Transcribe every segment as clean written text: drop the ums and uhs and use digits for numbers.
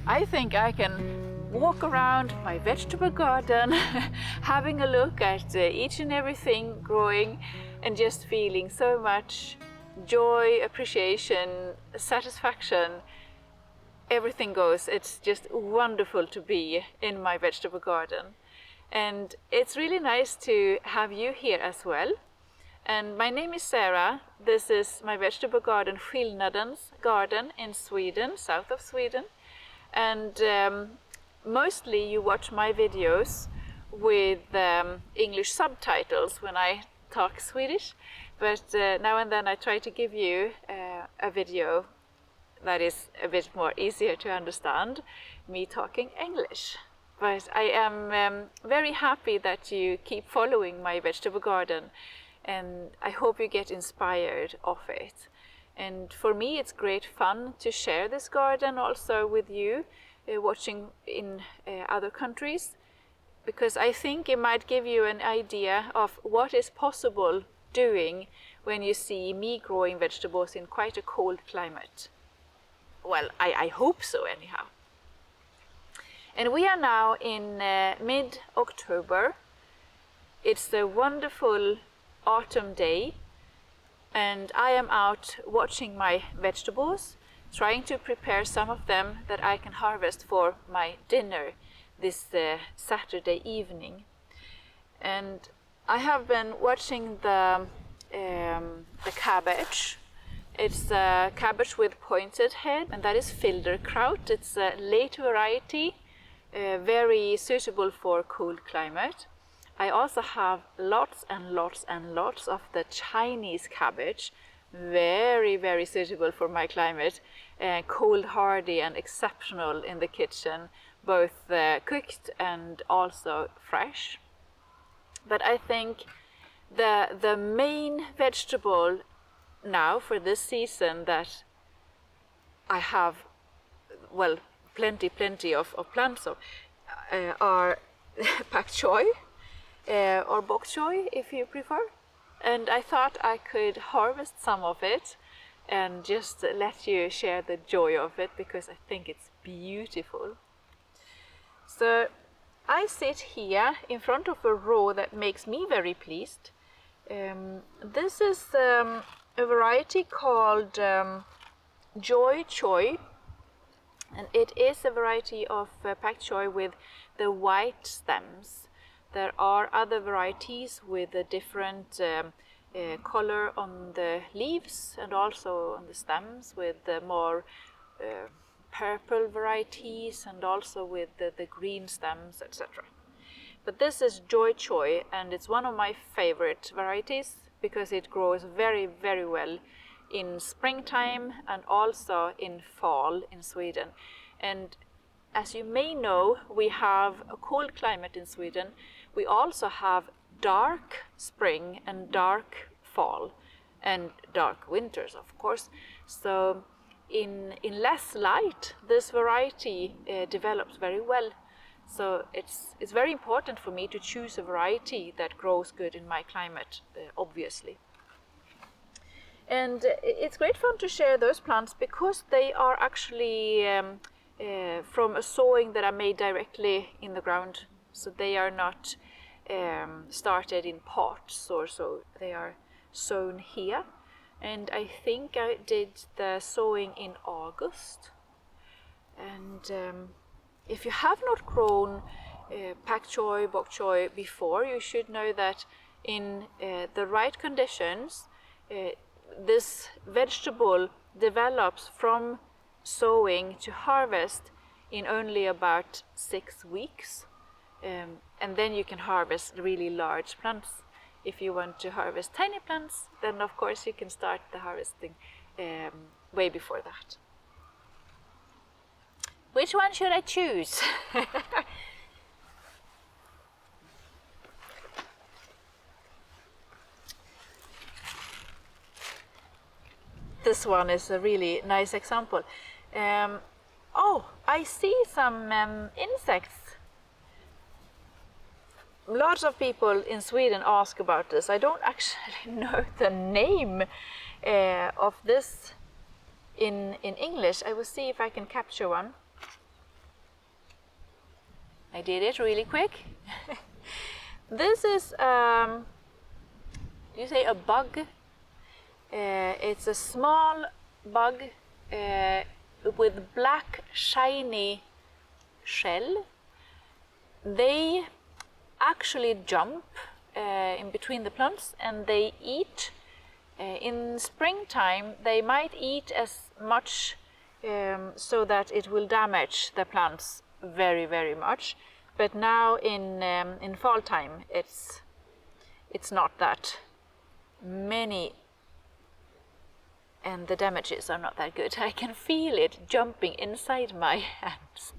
I think I can walk around my vegetable garden having a look at each and everything growing and just feeling so much joy, appreciation, satisfaction. Everything goes. It's just wonderful to be in my vegetable garden. And it's really nice to have you here as well. And my name is Sara. This is my vegetable garden, Skillnadens garden in Sweden, south of Sweden. And mostly you watch my videos with English subtitles when I talk Swedish, but now and then I try to give you a video that is a bit more easier to understand, me talking English. But I am very happy that you keep following my vegetable garden, and I hope you get inspired of it. And for me it's great fun to share this garden also with you watching in other countries, because I think it might give you an idea of what is possible doing when you see me growing vegetables in quite a cold climate. Well, I hope so anyhow. And we are now in mid-October. It's a wonderful autumn day. And I am out watching my vegetables, trying to prepare some of them that I can harvest for my dinner this Saturday evening. And I have been watching the cabbage. It's a cabbage with pointed head, and that is Filderkraut. It's a late variety, very suitable for cold climate. I also have lots and lots and lots of the Chinese cabbage, very, very suitable for my climate, cold hardy and exceptional in the kitchen, both cooked and also fresh. But I think the main vegetable now for this season that I have, well, plenty of plants of, are Pak Choi. Or Bok Choy if you prefer. And I thought I could harvest some of it and just let you share the joy of it, because I think it's beautiful. So I sit here in front of a row that makes me very pleased. This is a variety called Bok Choy, and it is a variety of Pak Choi with the white stems. There are other varieties with a different color on the leaves and also on the stems, with the more purple varieties and also with the green stems, etc. But this is Bok Choy, and it's one of my favorite varieties because it grows very, very well in springtime and also in fall in Sweden. And as you may know, we have a cold climate in Sweden. We also have dark spring and dark fall and dark winters, of course. So in less light, this variety develops very well. So it's very important for me to choose a variety that grows good in my climate, obviously. And it's great fun to share those plants because they are actually from a sowing that I made directly in the ground. So they are not started in pots or so. They are sown here. And I think I did the sowing in August. And if you have not grown Pak Choi, Bok Choy before, you should know that in the right conditions, this vegetable develops from sowing to harvest in only about 6 weeks. And then you can harvest really large plants. If you want to harvest tiny plants, then of course you can start the harvesting way before that. Which one should I choose? This one is a really nice example. Oh, I see some insects. Lots of people in Sweden ask about this. I don't actually know the name of this in English. I will see if I can capture one. I did it really quick. This is, you say a bug? It's a small bug with black shiny shell. They actually jump in between the plants and they eat. In springtime they might eat as much so that it will damage the plants very much, but now in fall time it's not that many and the damages are not that good. I can feel it jumping inside my hands.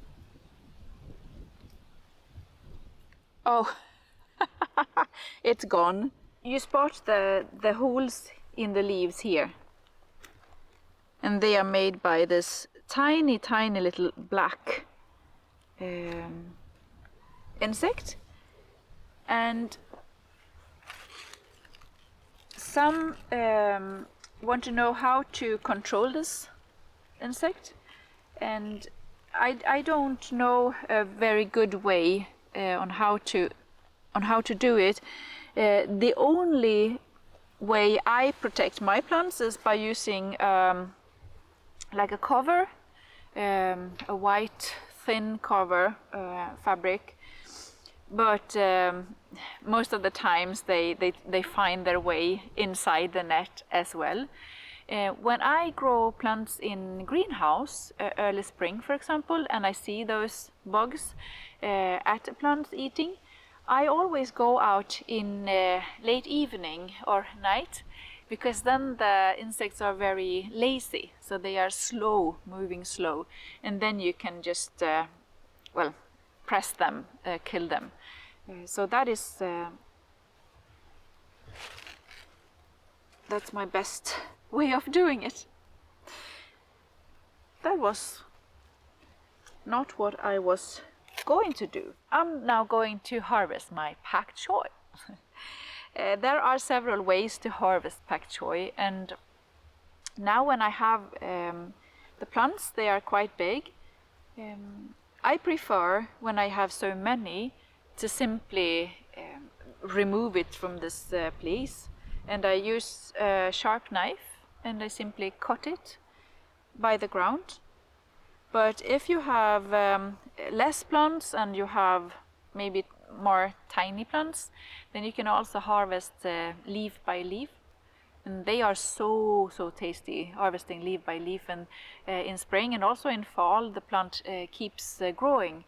Oh, it's gone. You spot the holes in the leaves here, and they are made by this tiny little black insect, and some want to know how to control this insect, and I don't know a very good way on how to do it. The only way I protect my plants is by using like a cover, a white thin cover fabric, but most of the times they find their way inside the net as well. When I grow plants in greenhouse early spring, for example, and I see those bugs at plants eating, I always go out in late evening or night, because then the insects are very lazy, so they are moving slow, and then you can just well, press them, kill them. So that is that's my best way of doing it. That was not what I was going to do. I'm now going to harvest my Pak Choi. There are several ways to harvest Pak Choi, and now when I have the plants, they are quite big. I prefer, when I have so many, to simply remove it from this place, and I use a sharp knife and I simply cut it by the ground. But if you have less plants and you have maybe more tiny plants, then you can also harvest leaf by leaf, and they are so tasty, harvesting leaf by leaf. And in spring and also in fall, the plant keeps growing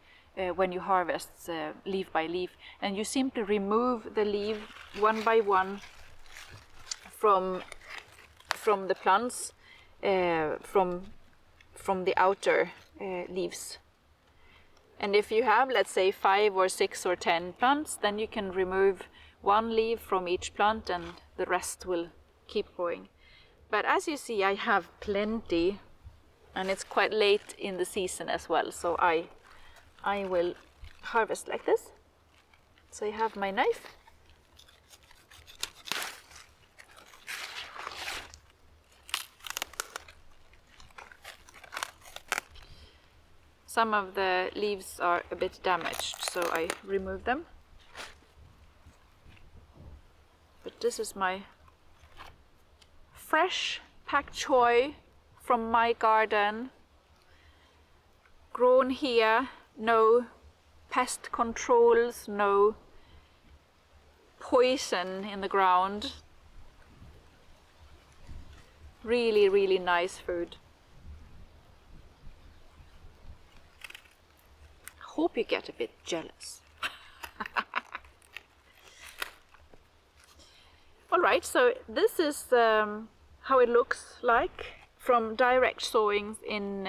when you harvest leaf by leaf, and you simply remove the leaf one by one from the plants, from the outer leaves. And if you have, let's say, 5 or 6 or 10 plants, then you can remove one leaf from each plant and the rest will keep growing. But as you see, I have plenty, and it's quite late in the season as well, so I will harvest like this. So I have my knife. Some of the leaves are a bit damaged, so I remove them. But this is my fresh Pak Choi from my garden, grown here, no pest controls, no poison in the ground. Really nice food. Hope you get a bit jealous. Alright, so this is how it looks like from direct sowings in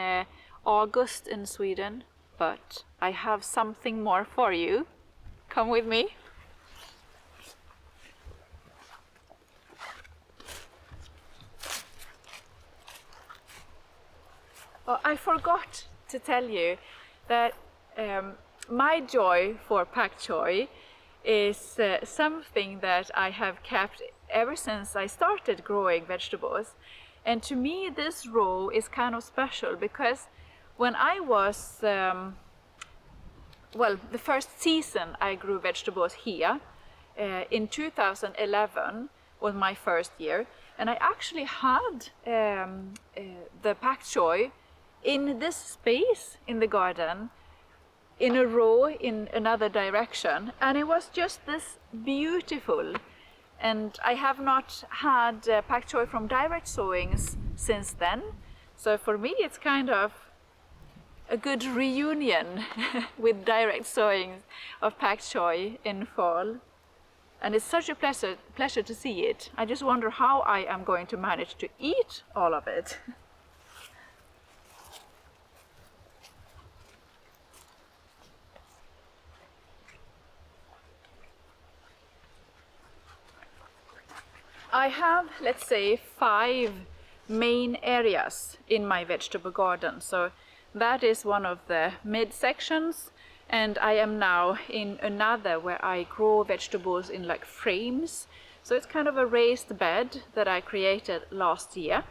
August in Sweden, but I have something more for you. Come with me. Oh, I forgot to tell you that my joy for Pak Choi is something that I have kept ever since I started growing vegetables. And to me this row is kind of special because when I was, well, the first season I grew vegetables here, in 2011 was my first year, and I actually had the Pak Choi in this space in the garden in a row in another direction, and it was just this beautiful. And I have not had Pak Choi from direct sowings since then, so for me it's kind of a good reunion with direct sowings of Pak Choi in fall. And it's such a pleasure to see it. I just wonder how I am going to manage to eat all of it. I have, let's say, 5 main areas in my vegetable garden. So that is one of the mid sections, and I am now in another where I grow vegetables in like frames. So it's kind of a raised bed that I created last year.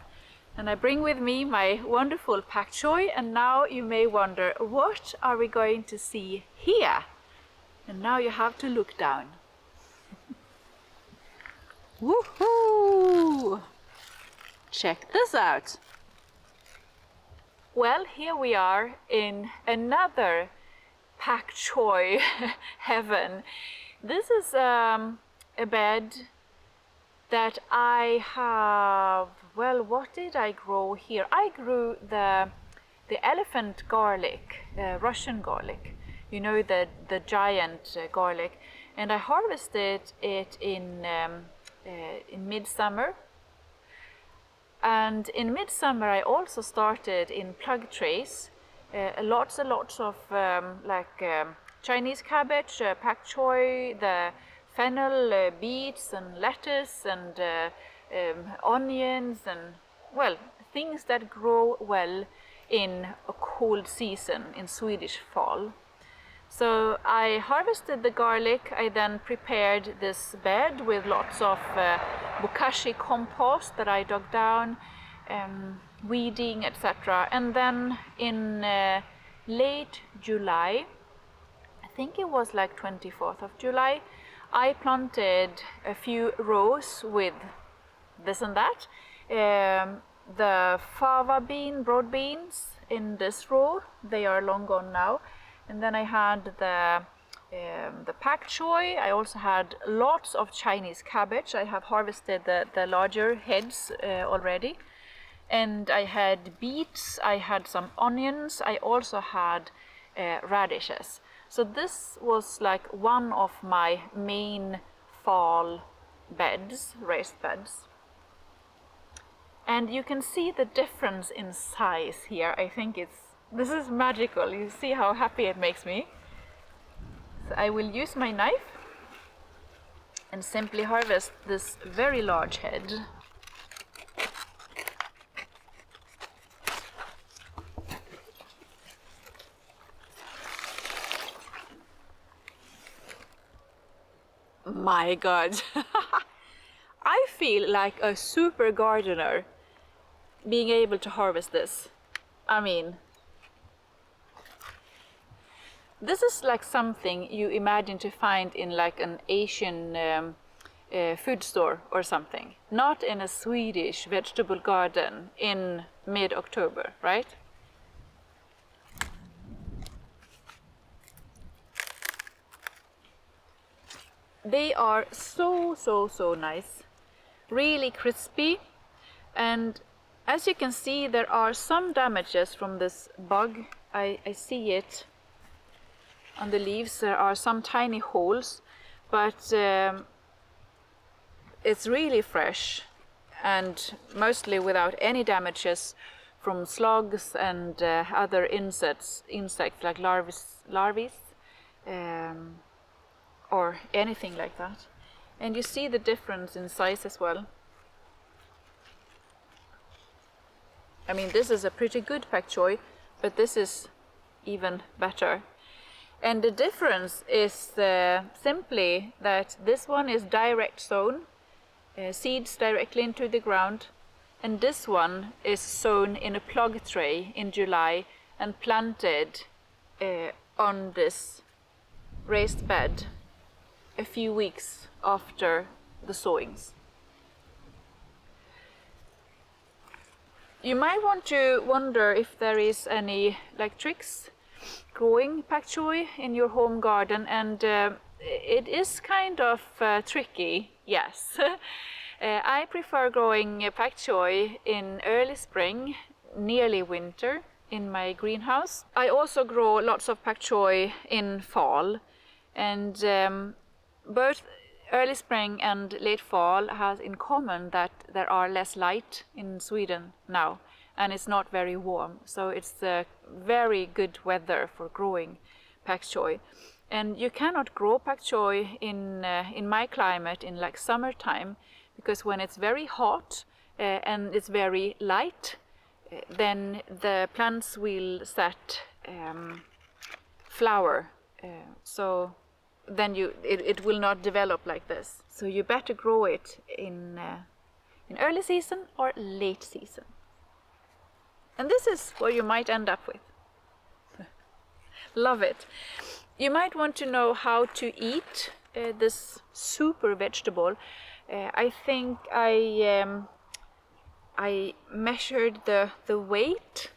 And I bring with me my wonderful Pak Choi, and now you may wonder, what are we going to see here? And now you have to look down. Woohoo! Check this out. Well, here we are in another Pak Choi heaven. This is a bed that I have, well, what did I grow here? I grew the elephant garlic, Russian garlic, you know, the giant garlic, and I harvested it in midsummer. And in midsummer I also started in plug trays, lots and lots of Chinese cabbage, Pak Choi, the fennel, beets and lettuce and onions, and, well, things that grow well in a cold season, in Swedish fall. So I harvested the garlic. I then prepared this bed with lots of bokashi compost that I dug down, weeding, etc. And then in late July, I think it was like 24th of July, I planted a few rows with this and that. The fava bean, broad beans in this row, they are long gone now. And then I had the Pak Choi. I also had lots of Chinese cabbage. I have harvested the larger heads already. And I had beets, I had some onions, I also had radishes. So this was like one of my main fall beds, raised beds. And you can see the difference in size here. I think this is magical. You see how happy it makes me. So I will use my knife and simply harvest this very large head. My God, I feel like a super gardener being able to harvest this. I mean, this is like something you imagine to find in like an Asian food store or something, not in a Swedish vegetable garden in mid-October, right? They are so nice, really crispy, and as you can see there are some damages from this bug. I see it on the leaves. There are some tiny holes, but it's really fresh and mostly without any damages from slugs and other insects like larvae, or anything like that. And you see the difference in size as well. I mean, this is a pretty good Pak Choi, but this is even better. And the difference is simply that this one is direct sown, seeds directly into the ground, and this one is sown in a plug tray in July and planted on this raised bed a few weeks after the sowings. You might want to wonder if there is any tricks growing Pak Choi in your home garden, and it is kind of tricky, yes. I prefer growing Pak Choi in early spring, nearly winter, in my greenhouse. I also grow lots of Pak Choi in fall, and both early spring and late fall has in common that there are less light in Sweden now, and it's not very warm, so it's very good weather for growing Pak Choi. And you cannot grow Pak Choi in my climate in summertime, because when it's very hot and it's very light, then the plants will set flower, so then it will not develop like this. So you better grow it in early season or late season. And this is what you might end up with. Love it. You might want to know how to eat this super vegetable. I think I measured the weight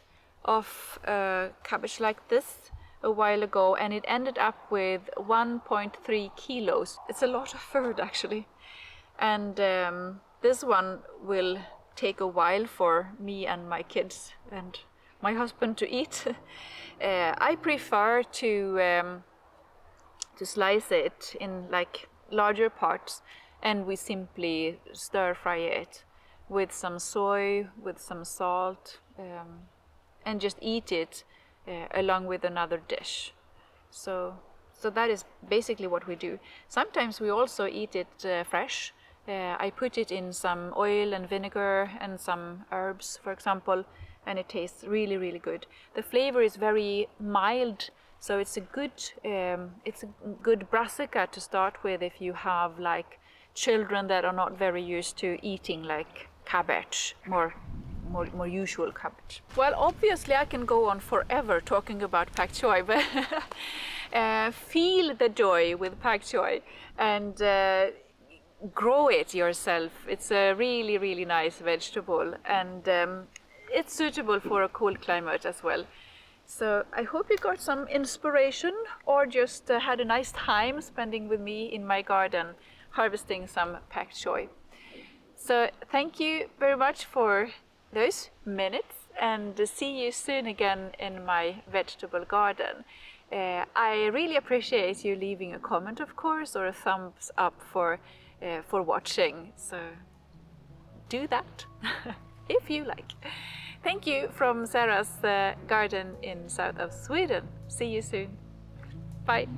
of a cabbage like this a while ago, and it ended up with 1.3 kilos. It's a lot of food actually, and this one will take a while for me and my kids and my husband to eat. I prefer to slice it in larger parts, and we simply stir fry it with some soy, with some salt, and just eat it along with another dish. So that is basically what we do. Sometimes we also eat it fresh. I put it in some oil and vinegar and some herbs, for example, and it tastes really, really good. The flavor is very mild, so it's a good brassica to start with if you have children that are not very used to eating cabbage, more usual cabbage. Well, obviously I can go on forever talking about Pak Choi, but feel the joy with Pak Choi and grow it yourself. It's a really, really nice vegetable, and it's suitable for a cold climate as well. So I hope you got some inspiration, or just had a nice time spending with me in my garden harvesting some Pak Choi. So thank you very much for those minutes, and see you soon again in my vegetable garden. I really appreciate you leaving a comment, of course, or a thumbs up for watching. So do that if you like. Thank you from Sara's garden in south of Sweden. See you soon. Bye.